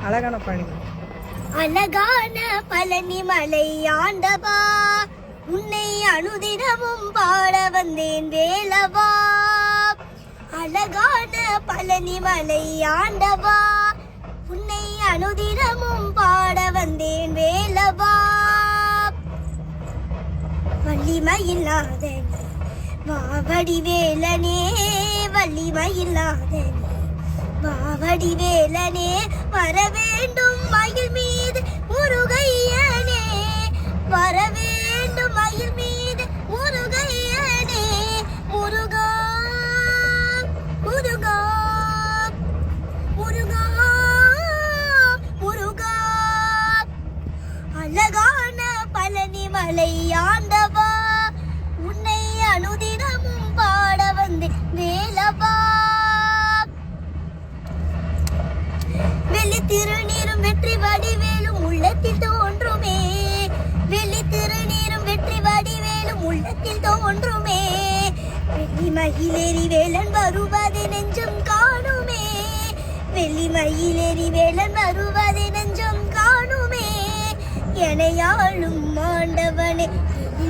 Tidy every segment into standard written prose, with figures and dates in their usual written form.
அழகான பாடி. அழகான பழனி மலை ஆண்டவா, உன்னை அனுதினமும் பாட வந்தேன் வேலவா. அழகான பழனி மலை ஆண்டவா, உன்னை அனுதினமும் பாட வந்தேன் வேலவா. வள்ளிமயில்லாத வாவடி வேலனே, வள்ளிமயில்லாத வாவடி வேலனே, வர வேண்டும் மயில் மீது முருகையனே, வர வேண்டும் மயில் மீது முருகையனே. முருகா முருகா முருகா முருகா. அழகான பழனி மலை ஆண்டவா, உன்னை அனுதினமும் பாட வந்து வேலவா. வெள்ளி திருநீரும் வெற்றி வடிவேலும் உள்ளத்தில் தோன்றுமே, வெள்ளி திருநீரும் வெற்றி வடிவேலும் உள்ளத்தில் தோன்றுமே. வெள்ளி மயிலேறி வேலன் வருவதை நெஞ்சம் காணுமே, வெள்ளி மயிலேறி வேலன் வருவதை நெஞ்சம் காணுமே. எனையாளும் ஆண்டவனே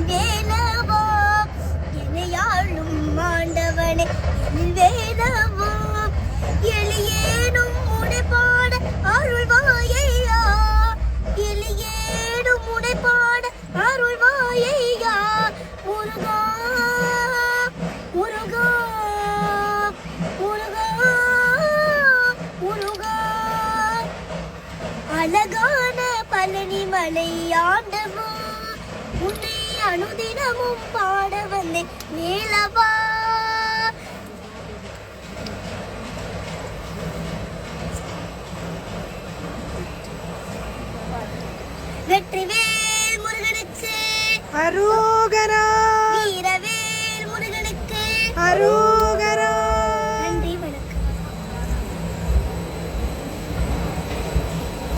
வேலவா, எனையாளும் ஆண்டவனே வேலவா. எளியேனும் முனைப்பாட அருள்வாயையா, எளியேனும் முனைப்பாட அருள்வாயையா. முருகா முருகா முருகா முருகா. அழகான பழனி மலை ஆண்டவா, உன்னை அனுதினமும் பாட வந்தேன் வேலவா. வெற்றிவேல் முருகனுக்கு அரோகரா.